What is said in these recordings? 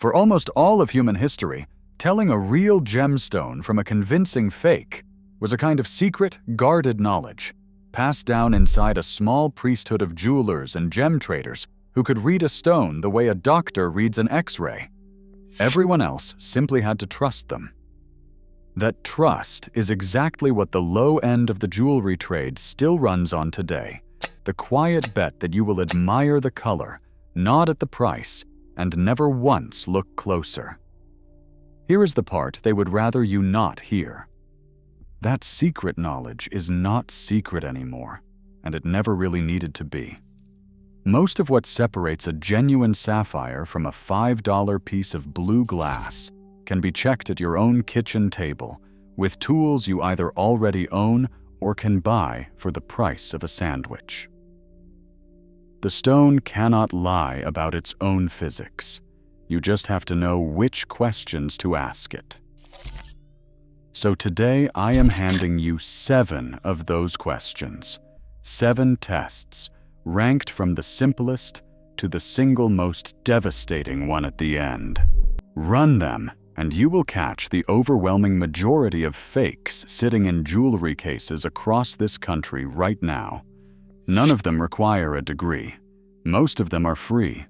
For almost all of human history, telling a real gemstone from a convincing fake was a kind of secret, guarded knowledge, passed down inside a small priesthood of jewelers and gem traders who could read a stone the way a doctor reads an X-ray. Everyone else simply had to trust them. That trust is exactly what the low end of the jewelry trade still runs on today. The quiet bet that you will admire the color, nod at the price, and never once look closer. Here is the part they would rather you not hear. That secret knowledge is not secret anymore, and it never really needed to be. Most of what separates a genuine sapphire from a $5 piece of blue glass can be checked at your own kitchen table with tools you either already own or can buy for the price of a sandwich. The stone cannot lie about its own physics. You just have to know which questions to ask it. So today I am handing you 7 of those questions. 7 tests, ranked from the simplest to the single most devastating one at the end. Run them, and you will catch the overwhelming majority of fakes sitting in jewelry cases across this country right now. None of them require a degree. Most of them are free.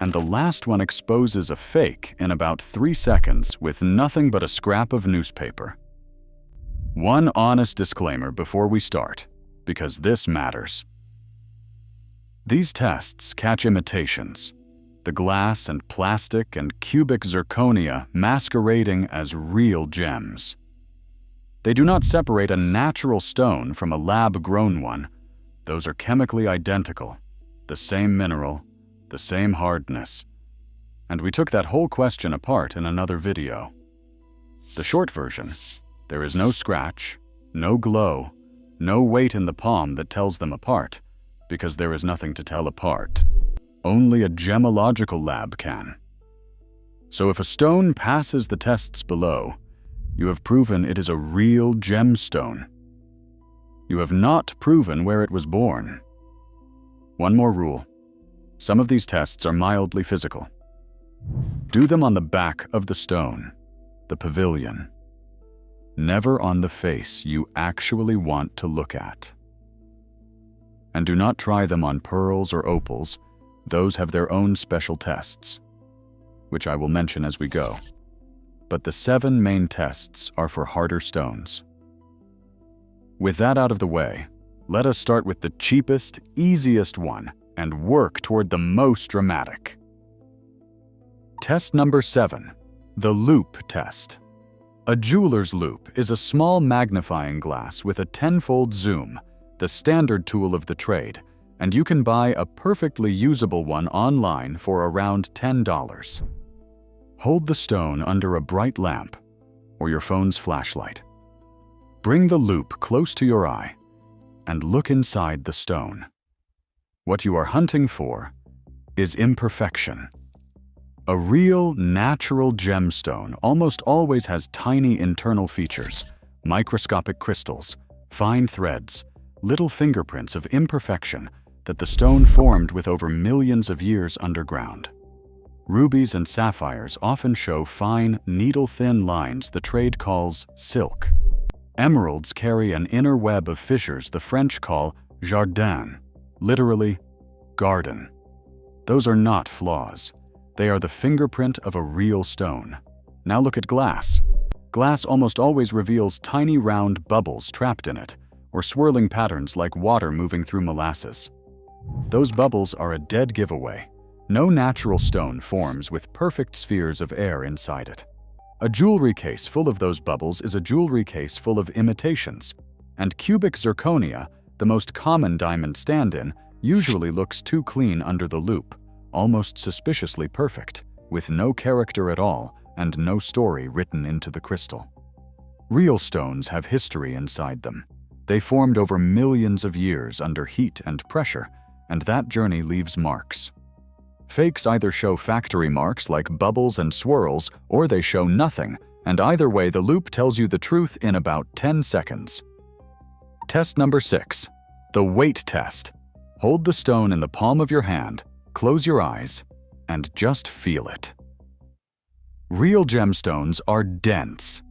And the last one exposes a fake in about 3 seconds with nothing but a scrap of newspaper. One honest disclaimer before we start, because this matters. These tests catch imitations, the glass and plastic and cubic zirconia masquerading as real gems. They do not separate a natural stone from a lab-grown one. Those are chemically identical, the same mineral, the same hardness. And we took that whole question apart in another video. The short version: there is no scratch, no glow, no weight in the palm that tells them apart, because there is nothing to tell apart. Only a gemological lab can. So if a stone passes the tests below, you have proven it is a real gemstone. You have not proven where it was born. One more rule. Some of these tests are mildly physical. Do them on the back of the stone, the pavilion. Never on the face you actually want to look at. And do not try them on pearls or opals. Those have their own special tests, which I will mention as we go. But the 7 main tests are for harder stones. With that out of the way, let us start with the cheapest, easiest one and work toward the most dramatic. Test number 7, the Loupe test. A jeweler's loupe is a small magnifying glass with a 10-fold zoom, the standard tool of the trade, and you can buy a perfectly usable one online for around $10. Hold the stone under a bright lamp or your phone's flashlight. Bring the loupe close to your eye and look inside the stone. What you are hunting for is imperfection. A real, natural gemstone almost always has tiny internal features, microscopic crystals, fine threads, little fingerprints of imperfection that the stone formed with over millions of years underground. Rubies and sapphires often show fine, needle-thin lines the trade calls silk. Emeralds carry an inner web of fissures the French call jardin, literally garden. Those are not flaws. They are the fingerprint of a real stone. Now look at glass. Glass almost always reveals tiny round bubbles trapped in it, or swirling patterns like water moving through molasses. Those bubbles are a dead giveaway. No natural stone forms with perfect spheres of air inside it. A jewelry case full of those bubbles is a jewelry case full of imitations, and cubic zirconia, the most common diamond stand-in, usually looks too clean under the loupe, almost suspiciously perfect, with no character at all and no story written into the crystal. Real stones have history inside them. They formed over millions of years under heat and pressure, and that journey leaves marks. Fakes either show factory marks like bubbles and swirls, or they show nothing, and either way the loupe tells you the truth in about 10 seconds. Test number 6, the weight test. Hold the stone in the palm of your hand, close your eyes, and just feel it. Real gemstones are dense.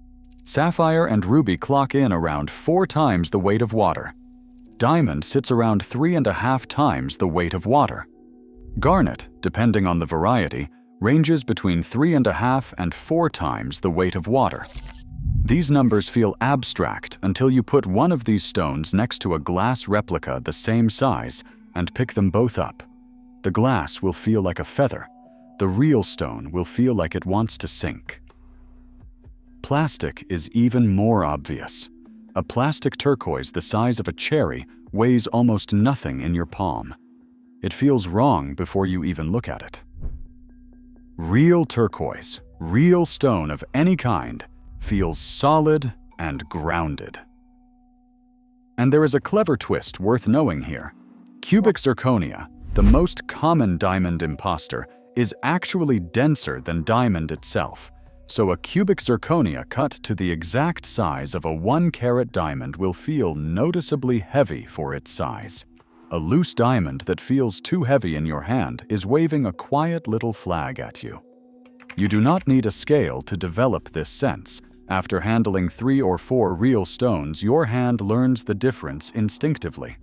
Sapphire and ruby clock in around 4 times the weight of water. Diamond sits around 3.5 times the weight of water. Garnet, depending on the variety, ranges between 3.5 and 4 times the weight of water. These numbers feel abstract until you put one of these stones next to a glass replica the same size and pick them both up. The glass will feel like a feather. The real stone will feel like it wants to sink. Plastic is even more obvious. A plastic turquoise the size of a cherry weighs almost nothing in your palm. It feels wrong before you even look at it. Real turquoise, real stone of any kind, feels solid and grounded. And there is a clever twist worth knowing here. Cubic zirconia, the most common diamond imposter, is actually denser than diamond itself, so a cubic zirconia cut to the exact size of a 1-carat diamond will feel noticeably heavy for its size. A loose diamond that feels too heavy in your hand is waving a quiet little flag at you. You do not need a scale to develop this sense. After handling 3 or 4 real stones, your hand learns the difference instinctively.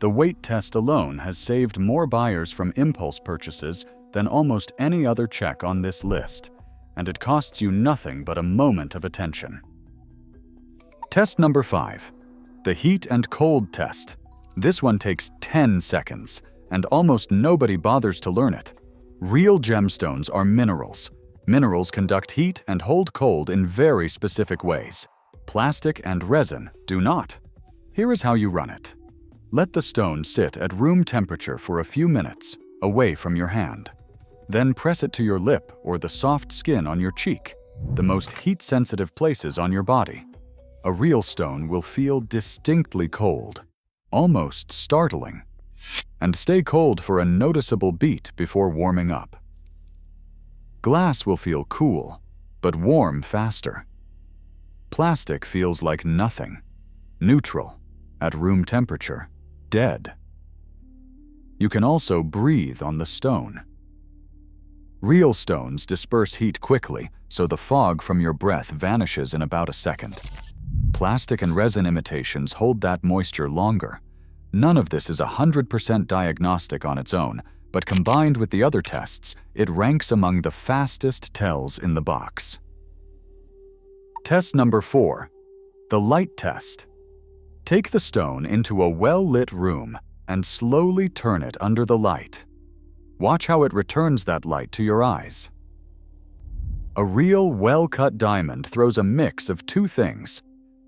The weight test alone has saved more buyers from impulse purchases than almost any other check on this list, and it costs you nothing but a moment of attention. Test number 5. The heat and cold test. This one takes 10 seconds, and almost nobody bothers to learn it. Real gemstones are minerals. Minerals conduct heat and hold cold in very specific ways. Plastic and resin do not. Here is how you run it. Let the stone sit at room temperature for a few minutes, away from your hand. Then press it to your lip or the soft skin on your cheek, the most heat-sensitive places on your body. A real stone will feel distinctly cold, almost startling, and stay cold for a noticeable beat before warming up. Glass will feel cool, but warm faster. Plastic feels like nothing, neutral, at room temperature, dead. You can also breathe on the stone. Real stones disperse heat quickly, so the fog from your breath vanishes in about a second. Plastic and resin imitations hold that moisture longer. None of this is 100% diagnostic on its own, but combined with the other tests, it ranks among the fastest tells in the box. Test number 4. The light test. Take the stone into a well-lit room and slowly turn it under the light. Watch how it returns that light to your eyes. A real well-cut diamond throws a mix of 2 things: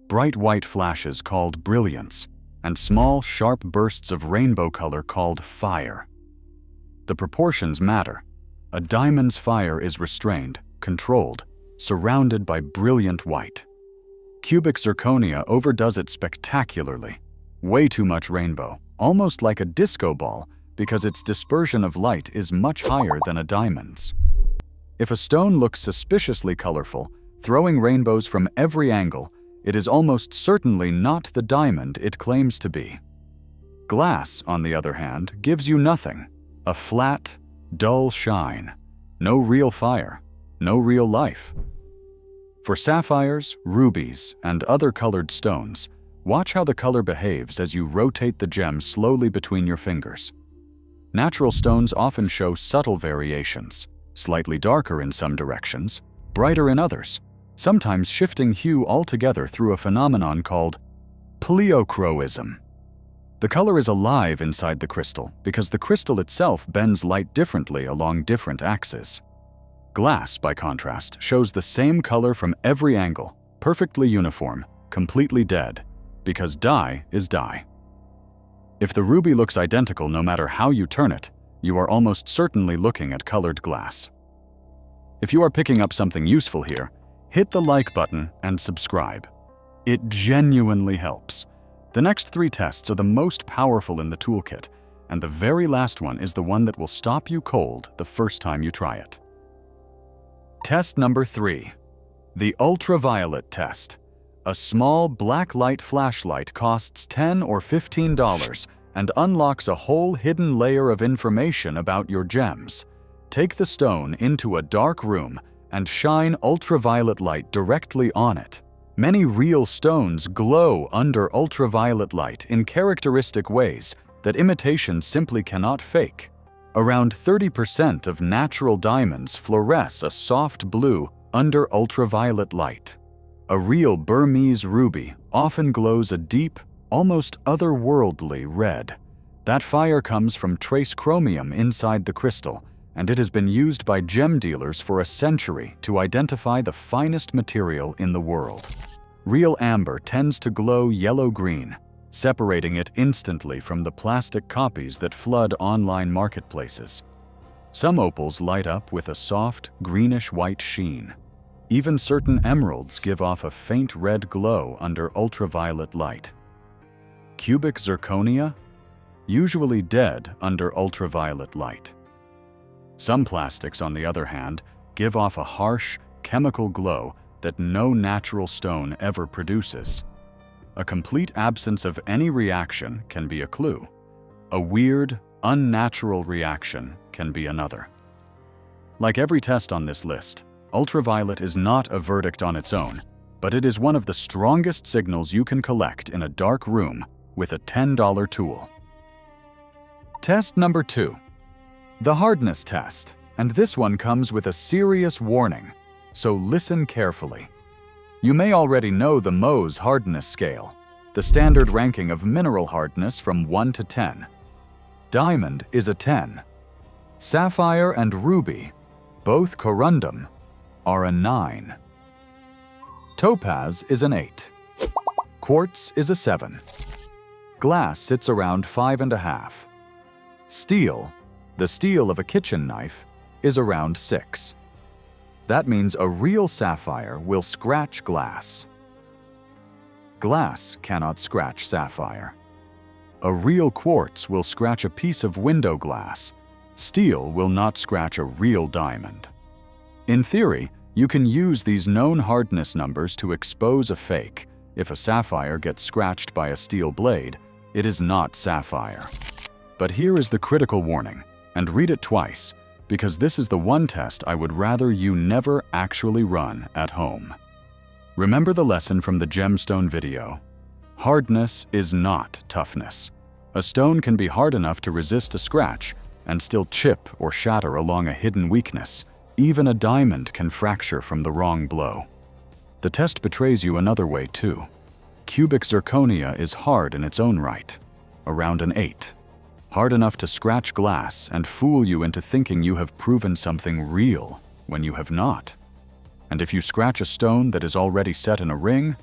bright white flashes called brilliance, and small, sharp bursts of rainbow color called fire. The proportions matter. A diamond's fire is restrained, controlled, surrounded by brilliant white. Cubic zirconia overdoes it spectacularly. Way too much rainbow, almost like a disco ball, because its dispersion of light is much higher than a diamond's. If a stone looks suspiciously colorful, throwing rainbows from every angle, it is almost certainly not the diamond it claims to be. Glass, on the other hand, gives you nothing. A flat, dull shine. No real fire. No real life. For sapphires, rubies, and other colored stones, watch how the color behaves as you rotate the gem slowly between your fingers. Natural stones often show subtle variations, slightly darker in some directions, brighter in others, sometimes shifting hue altogether through a phenomenon called pleochroism. The color is alive inside the crystal because the crystal itself bends light differently along different axes. Glass, by contrast, shows the same color from every angle, perfectly uniform, completely dead, because dye is dye. If the ruby looks identical no matter how you turn it, you are almost certainly looking at colored glass. If you are picking up something useful here, hit the like button and subscribe. It genuinely helps. The next 3 tests are the most powerful in the toolkit, and the very last one is the one that will stop you cold the first time you try it. Test number 3. The ultraviolet test. A small black light flashlight costs $10 or $15 and unlocks a whole hidden layer of information about your gems. Take the stone into a dark room and shine ultraviolet light directly on it. Many real stones glow under ultraviolet light in characteristic ways that imitation simply cannot fake. Around 30% of natural diamonds fluoresce a soft blue under ultraviolet light. A real Burmese ruby often glows a deep, almost otherworldly red. That fire comes from trace chromium inside the crystal, and it has been used by gem dealers for a century to identify the finest material in the world. Real amber tends to glow yellow-green, separating it instantly from the plastic copies that flood online marketplaces. Some opals light up with a soft, greenish-white sheen. Even certain emeralds give off a faint red glow under ultraviolet light. Cubic zirconia? Usually dead under ultraviolet light. Some plastics, on the other hand, give off a harsh, chemical glow that no natural stone ever produces. A complete absence of any reaction can be a clue. A weird, unnatural reaction can be another. Like every test on this list, ultraviolet is not a verdict on its own, but it is one of the strongest signals you can collect in a dark room with a $10 tool. Test number 2. The hardness test, and this one comes with a serious warning, so listen carefully. You may already know the Mohs hardness scale, the standard ranking of mineral hardness from 1 to 10. Diamond is a 10. Sapphire and ruby, both corundum, are a 9. Topaz is an 8. Quartz is a 7. Glass sits around 5.5. Steel, the steel of a kitchen knife, is around 6. That means a real sapphire will scratch glass. Glass cannot scratch sapphire. A real quartz will scratch a piece of window glass. Steel will not scratch a real diamond. In theory, you can use these known hardness numbers to expose a fake. If a sapphire gets scratched by a steel blade, it is not sapphire. But here is the critical warning, and read it twice, because this is the one test I would rather you never actually run at home. Remember the lesson from the gemstone video. Hardness is not toughness. A stone can be hard enough to resist a scratch and still chip or shatter along a hidden weakness. Even a diamond can fracture from the wrong blow. The test betrays you another way too. Cubic zirconia is hard in its own right, around an 8. Hard enough to scratch glass and fool you into thinking you have proven something real when you have not. And if you scratch a stone that is already set in a ring,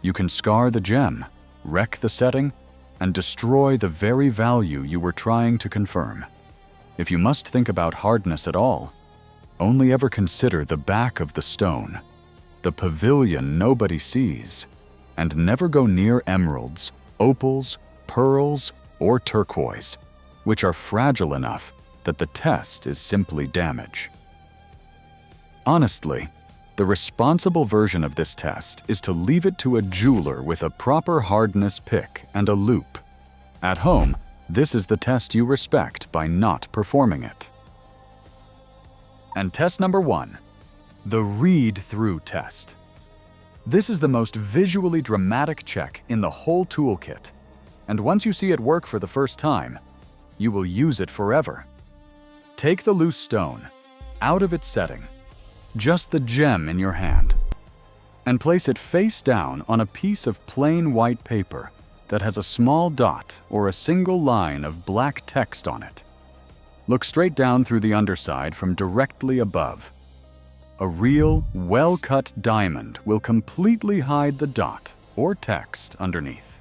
you can scar the gem, wreck the setting, and destroy the very value you were trying to confirm. If you must think about hardness at all, only ever consider the back of the stone, the pavilion nobody sees, and never go near emeralds, opals, pearls, or turquoise, which are fragile enough that the test is simply damage. Honestly, the responsible version of this test is to leave it to a jeweler with a proper hardness pick and a loupe. At home, this is the test you respect by not performing it. And test number 1, the read-through test. This is the most visually dramatic check in the whole toolkit, and once you see it work for the first time, you will use it forever. Take the loose stone out of its setting, just the gem in your hand, and place it face down on a piece of plain white paper that has a small dot or a single line of black text on it. Look straight down through the underside from directly above. A real, well-cut diamond will completely hide the dot or text underneath.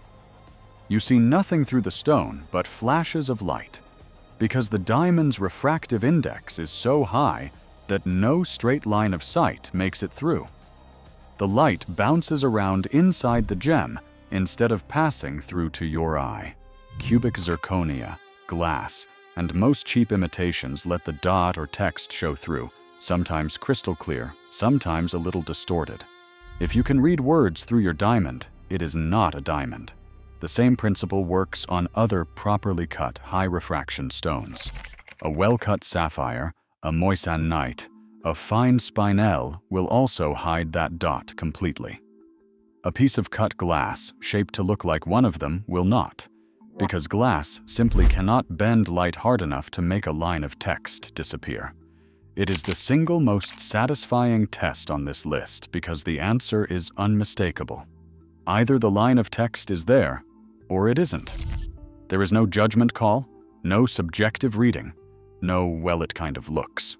You see nothing through the stone but flashes of light, because the diamond's refractive index is so high that no straight line of sight makes it through. The light bounces around inside the gem instead of passing through to your eye. Cubic zirconia, glass, and most cheap imitations let the dot or text show through, sometimes crystal clear, sometimes a little distorted. If you can read words through your diamond, it is not a diamond. The same principle works on other properly cut high refraction stones. A well-cut sapphire, a moissanite, A fine spinel will also hide that dot completely. A piece of cut glass shaped to look like one of them will not, because glass simply cannot bend light hard enough to make a line of text disappear. It is the single most satisfying test on this list because the answer is unmistakable. Either the line of text is there, or it isn't. There is no judgment call, no subjective reading, no, well, it kind of looks.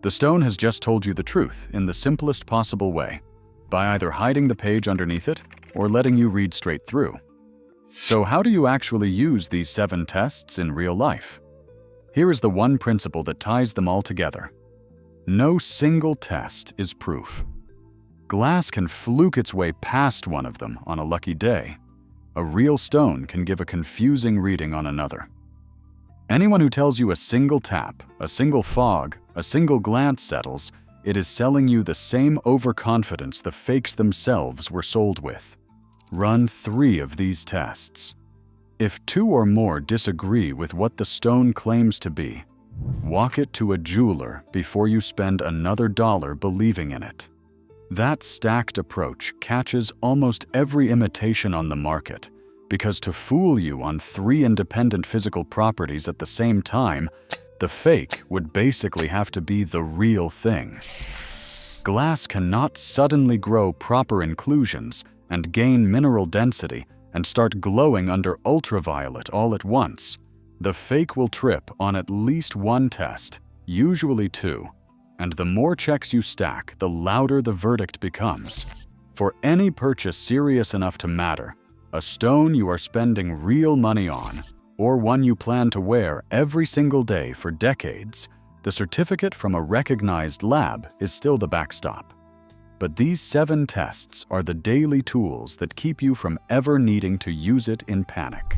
The stone has just told you the truth in the simplest possible way, by either hiding the page underneath it or letting you read straight through. So how do you actually use these 7 tests in real life? Here is the one principle that ties them all together. No single test is proof. Glass can fluke its way past one of them on a lucky day. A real stone can give a confusing reading on another. Anyone who tells you a single tap, a single fog, a single glance settles, it is selling you the same overconfidence the fakes themselves were sold with. Run 3 of these tests. If 2 or more disagree with what the stone claims to be, walk it to a jeweler before you spend another dollar believing in it. That stacked approach catches almost every imitation on the market, because to fool you on 3 independent physical properties at the same time, the fake would basically have to be the real thing. Glass cannot suddenly grow proper inclusions and gain mineral density and start glowing under ultraviolet all at once. The fake will trip on at least 1 test, usually 2, and the more checks you stack, the louder the verdict becomes. For any purchase serious enough to matter, a stone you are spending real money on, or one you plan to wear every single day for decades, the certificate from a recognized lab is still the backstop. But these 7 tests are the daily tools that keep you from ever needing to use it in panic.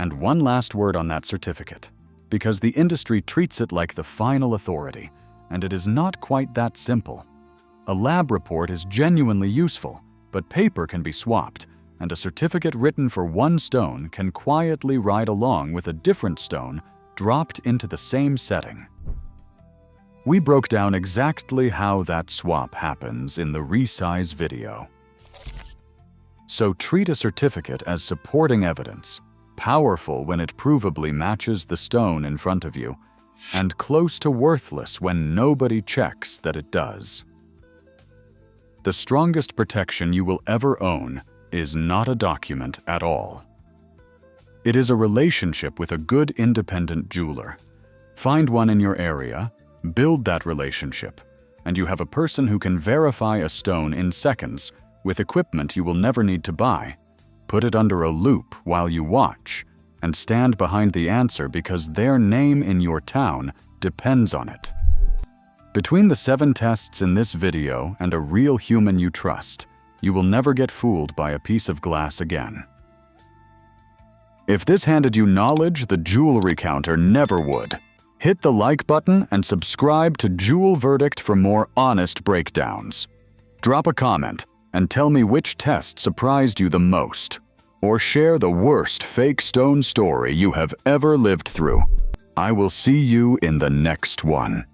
And one last word on that certificate, because the industry treats it like the final authority, and it is not quite that simple. A lab report is genuinely useful, but paper can be swapped, and a certificate written for one stone can quietly ride along with a different stone dropped into the same setting. We broke down exactly how that swap happens in the resize video. So treat a certificate as supporting evidence, powerful when it provably matches the stone in front of you, and close to worthless when nobody checks that it does. The strongest protection you will ever own is not a document at all. It is a relationship with a good independent jeweler. Find one in your area, build that relationship, and you have a person who can verify a stone in seconds with equipment you will never need to buy. Put it under a loupe while you watch, and stand behind the answer because their name in your town depends on it. Between the 7 tests in this video and a real human you trust, you will never get fooled by a piece of glass again. If this handed you knowledge the jewelry counter never would, hit the like button and subscribe to Jewel Verdict for more honest breakdowns. Drop a comment and tell me which test surprised you the most, or share the worst fake stone story you have ever lived through. I will see you in the next one.